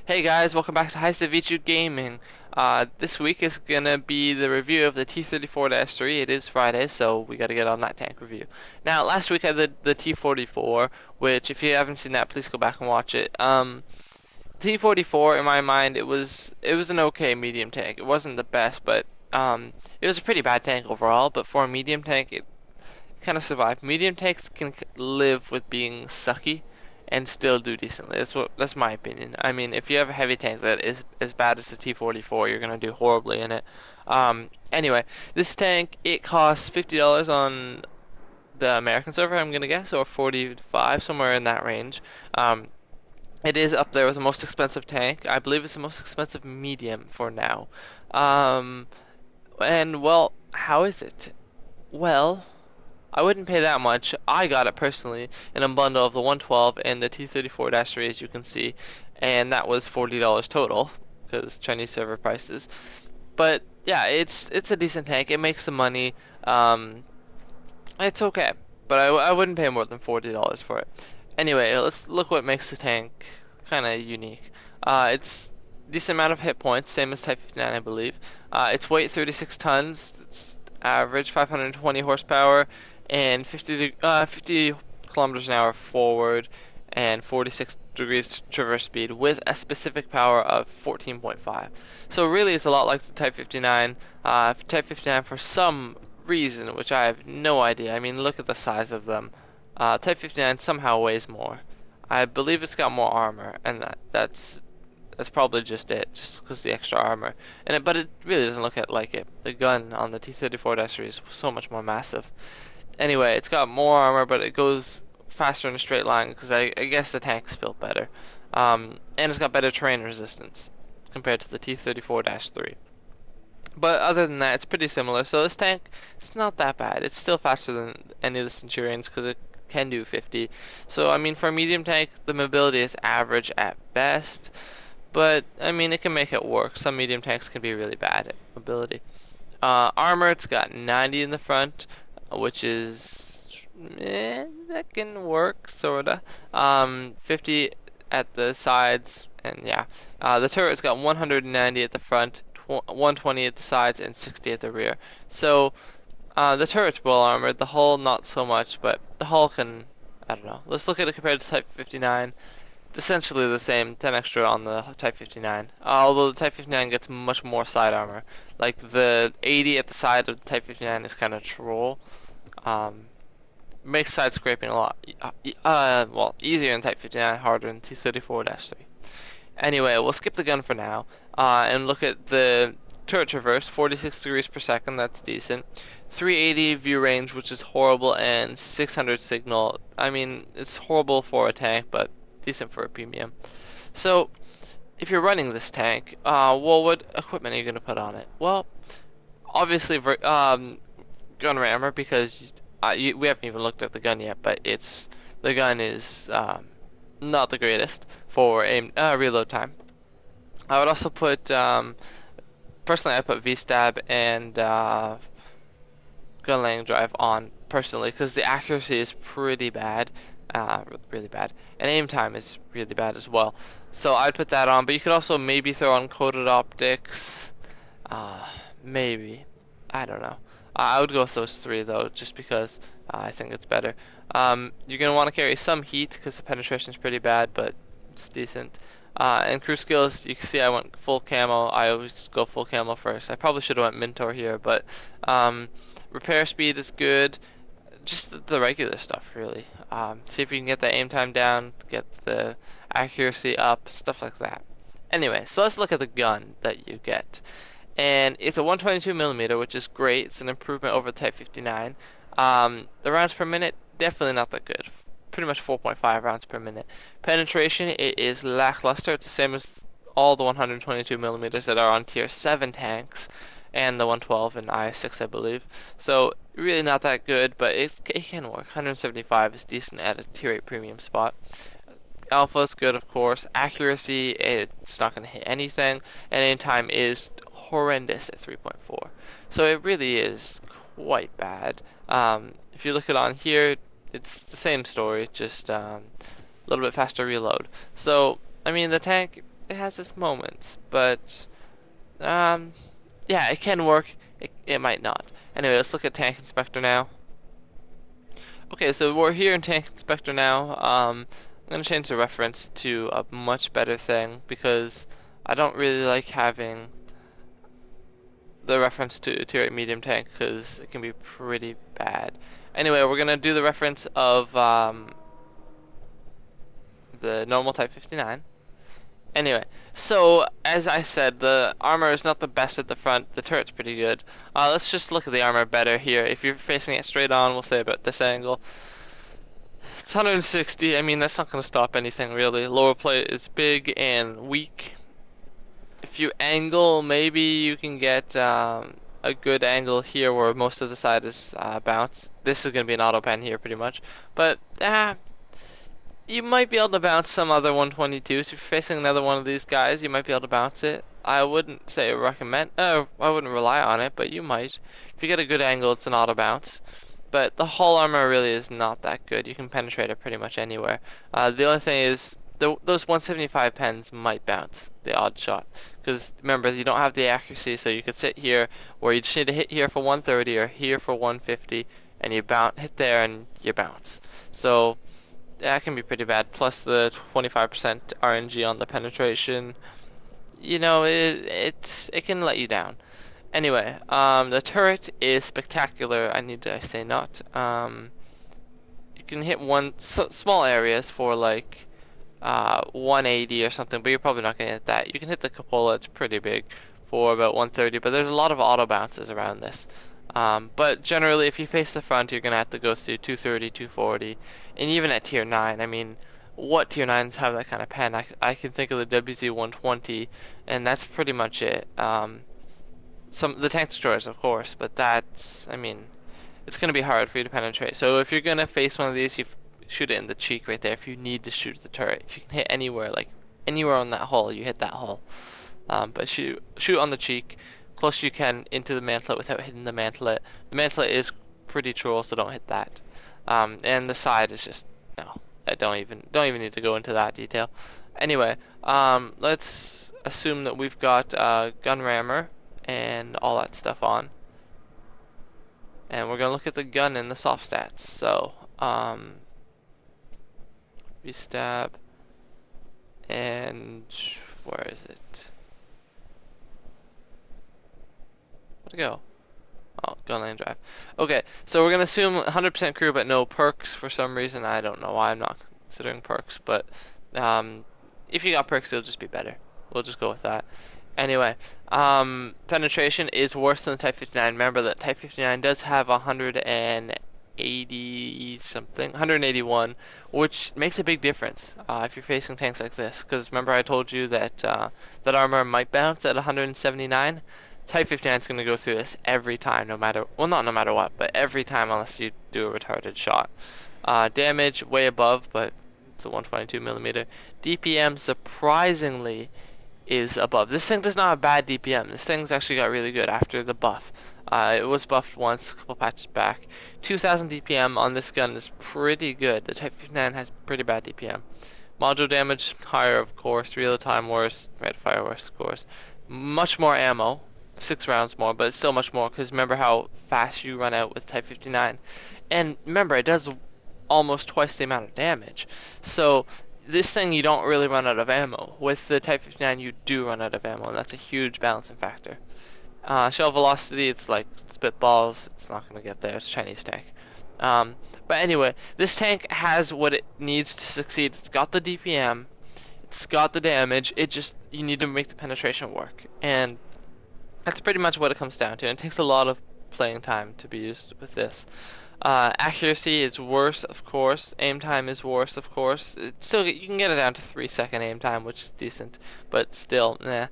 Hey guys, welcome back to High Gaming. This week is gonna be the review of the T-34-3. It is Friday, so we gotta get on that tank review. Now, last week I did the T-44, which if you haven't seen that, please go back and watch it. T-44, in my mind, it was an okay medium tank. It wasn't the best, but it was a pretty bad tank overall. But for a medium tank, it kind of survived. Medium tanks can live with being sucky and still do decently. That's my opinion. I mean, if you have a heavy tank that is as bad as the T-44, you're gonna do horribly in it. Anyway, this tank it costs $50 on the American server, I'm gonna guess, or 45, somewhere in that range. It is up there as the most expensive tank. I believe it's the most expensive medium for now. Um, and well, how is it? Well, I wouldn't pay that much. I got it personally in a bundle of the 112 and the T-34-3, as you can see, and that was $40 total because Chinese server prices. But yeah, it's a decent tank. It makes some money. It's okay, but I wouldn't pay more than $40 for it. Anyway, let's look what makes the tank kind of unique. It's decent amount of hit points, same as Type 59, I believe. Its weight 36 tons. It's average 520 horsepower and 50 kilometers an hour forward and 46 degrees traverse speed with a specific power of 14.5. So really it's a lot like the Type 59. Type 59 for some reason, which I have no idea. I mean, look at the size of them. Type 59 somehow weighs more. I believe it's got more armor, and that's probably just it, just because the extra armor. But it really doesn't look like it. The gun on the T-34-3 is so much more massive. Anyway, it's got more armor, but it goes faster in a straight line because I guess the tank's built better. And it's got better terrain resistance compared to the T-34-3. But other than that, it's pretty similar. So this tank, it's not that bad. It's still faster than any of the Centurions because it can do 50. So I mean, for a medium tank, the mobility is average at best. But I mean, it can make it work. Some medium tanks can be really bad at mobility. Armor, it's got 90 in the front, which is that can work sorta. 50 at the sides, and yeah. The turret's got 190 at the front, 120 at the sides, and 60 at the rear. So the turret's well armored. The hull not so much, but the hull can. I don't know. Let's look at it compared to Type 59. It's essentially the same, 10 extra on the Type 59. Although the Type 59 gets much more side armor. Like the 80 at the side of the Type 59 is kind of troll. Makes side scraping a lot well, easier in Type 59, harder in T-34-3. Anyway, we'll skip the gun for now and look at the turret traverse, 46 degrees per second, that's decent. 380 view range, which is horrible, and 600 signal. I mean, it's horrible for a tank, but decent for a premium. So, if you're running this tank, well, what equipment are you going to put on it? Well, obviously, gun rammer, because we haven't even looked at the gun yet, but the gun is not the greatest for reload time. I would also put, personally, I put V-stab and gun laying drive on personally, because the accuracy is pretty bad. Really bad, and aim time is really bad as well. So I'd put that on, but you could also maybe throw on coated optics. Maybe, I don't know. I would go with those three though, just because I think it's better. You're gonna want to carry some heat because the penetration is pretty bad, but it's decent. And crew skills, you can see I went full camo. I always go full camo first. I probably should have went Mentor here, but repair speed is good. Just the regular stuff, really. See if you can get the aim time down, get the accuracy up, stuff like that. Anyway, so let's look at the gun that you get. And it's a 122mm, which is great. It's an improvement over the Type 59. The rounds per minute, definitely not that good. Pretty much 4.5 rounds per minute. Penetration, it is lackluster. It's the same as all the 122mm that are on Tier 7 tanks, and the 112 and I-6, I believe. So really not that good, but it can work. 175 is decent at a Tier 8 premium spot. Alpha is good, of course. Accuracy, it's not going to hit anything, and aim time is horrendous at 3.4. So it really is quite bad. If you look at it on here, it's the same story, just a little bit faster reload. So I mean, the tank it has its moments, but um, yeah, it can work. It might not. Anyway, let's look at Tank Inspector now. Okay, so we're here in Tank Inspector now. I'm gonna change the reference to a much better thing because I don't really like having the reference to tier 8 medium tank because it can be pretty bad. Anyway, we're gonna do the reference of the normal Type 59. Anyway, so as I said, the armor is not the best at the front. The turret's pretty good. Let's just look at the armor better here. If you're facing it straight on, we'll say about this angle. It's 160. I mean, that's not going to stop anything really. Lower plate is big and weak. If you angle, maybe you can get a good angle here where most of the side is bounce. This is going to be an auto pen here pretty much. But you might be able to bounce some other 122s. So if you're facing another one of these guys, you might be able to bounce it. I wouldn't say recommend. I wouldn't rely on it, but you might. If you get a good angle, it's an auto bounce. But the hull armor really is not that good. You can penetrate it pretty much anywhere. The only thing is, those 175 pens might bounce the odd shot. Because remember, you don't have the accuracy, so you could sit here where you just need to hit here for 130 or here for 150, and you hit there and you bounce. So that can be pretty bad. Plus the 25% RNG on the penetration, you know, it can let you down. Anyway, the turret is spectacular. I say not. You can hit small areas for like 180 or something, but you're probably not gonna hit that. You can hit the cupola; it's pretty big for about 130, but there's a lot of auto bounces around this. But generally, if you face the front, you're gonna have to go through 230, 240, and even at tier 9. I mean, what tier 9s have that kind of pen? I can think of the WZ-120, and that's pretty much it. The tank destroyers, of course, but I mean, it's going to be hard for you to penetrate. So if you're going to face one of these, you shoot it in the cheek right there if you need to shoot the turret. If you can hit anywhere, like anywhere on that hull, you hit that hull. But shoot on the cheek, close you can into the mantlet without hitting the mantlet. The mantlet is pretty troll, so don't hit that. And the side is just, no, I don't even need to go into that detail. Anyway, let's assume that we've got gun rammer and all that stuff on, and we're gonna look at the gun and the soft stats. So restab, and where is it? Where'd it go? Oh, gun lane drive. Okay, so we're gonna assume 100% crew but no perks for some reason. I don't know why I'm not considering perks, but if you got perks, it'll just be better. We'll just go with that. Anyway, penetration is worse than the Type 59. Remember that Type 59 does have 180 something, 181, which makes a big difference if you're facing tanks like this. Because remember I told you that that armor might bounce at 179. Type 59 is going to go through this every time, not no matter what, but every time unless you do a retarded shot. Damage way above, but it's a 122 millimeter. DPM surprisingly is above. This thing does not have bad DPM. This thing's actually got really good after the buff. It was buffed once, a couple patches back. 2000 DPM on this gun is pretty good. The Type 59 has pretty bad DPM. Module damage higher, of course. Real time worse. Rate of fire worse, of course. Much more ammo. 6 rounds more, but it's still much more because remember how fast you run out with Type 59. And remember, it does almost twice the amount of damage. So this thing, you don't really run out of ammo. With the Type 59, you do run out of ammo, and that's a huge balancing factor. Shell velocity, it's like spitballs. It's not going to get there. It's a Chinese tank. But anyway, this tank has what it needs to succeed. It's got the DPM. It's got the damage. You need to make the penetration work. And that's pretty much what it comes down to. And it takes a lot of playing time to be used with this. Accuracy is worse, of course. Aim time is worse, of course. You can get it down to 3-second aim time, which is decent, but still, nah.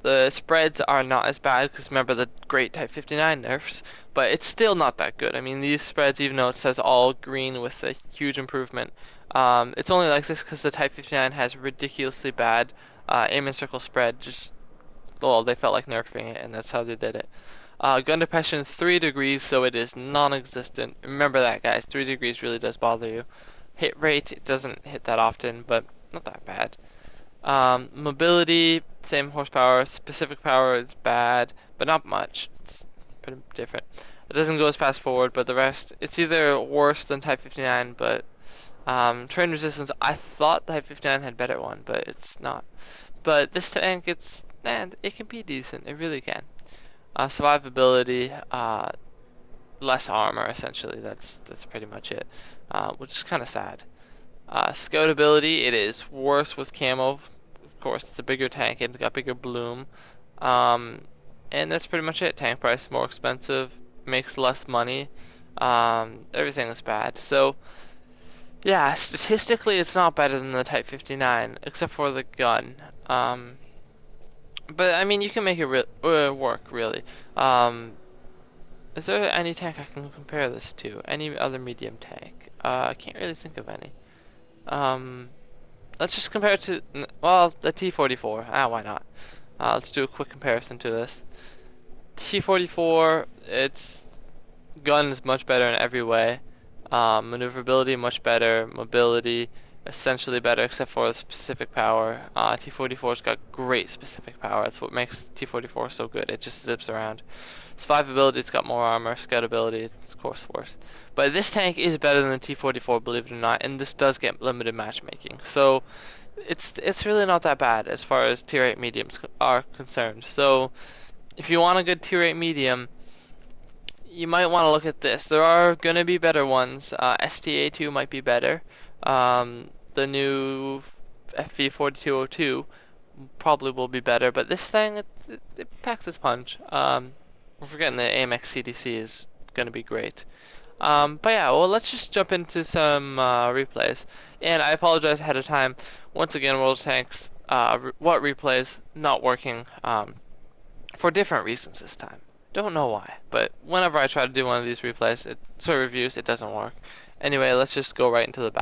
The spreads are not as bad because remember the great Type 59 nerfs, but it's still not that good. I mean, these spreads, even though it says all green with a huge improvement, it's only like this because the Type 59 has ridiculously bad aim and circle spread. They felt like nerfing it, and that's how they did it. Gun depression 3 degrees, so it is non-existent. Remember that, guys. 3 degrees really does bother you. Hit rate, it doesn't hit that often, but not that bad. Mobility, same horsepower. Specific power is bad, but not much. It's pretty different. It doesn't go as fast forward, but the rest, it's either worse than Type 59, but train resistance, I thought the Type 59 had better one, but it's not. But this tank, it can be decent. It really can. Survivability, less armor essentially. That's pretty much it, which is kind of sad. Scoutability, it is worse with camo. Of course, it's a bigger tank and it's got bigger bloom. Um, and that's pretty much it. Tank price more expensive, makes less money. Everything is bad. So yeah, statistically, it's not better than the Type 59, except for the gun. But I mean, you can make it work really. Is there any tank I can compare this to? Any other medium tank? I can't really think of any. Um, let's just compare it to, well, the T-34. Why not? Let's do a quick comparison to this. T-44, its gun is much better in every way. Maneuverability much better. Mobility essentially better, except for the specific power. T-44's got great specific power. That's what makes T-44 so good. It just zips around. Survivability, it's got more armor. Scoutability, it's of course worse. But this tank is better than the T-44, believe it or not, and this does get limited matchmaking. So it's really not that bad as far as tier 8 mediums are concerned. So if you want a good tier 8 medium, you might want to look at this. There are going to be better ones. STA2 might be better. The new FV4202 probably will be better, but this thing, it packs its punch. We're forgetting the AMX CDC is going to be great. But yeah, well, let's just jump into some replays. And I apologize ahead of time. Once again, World of Tanks, what replays not working for different reasons this time. Don't know why, but whenever I try to do one of these replays, reviews, it doesn't work. Anyway, let's just go right into the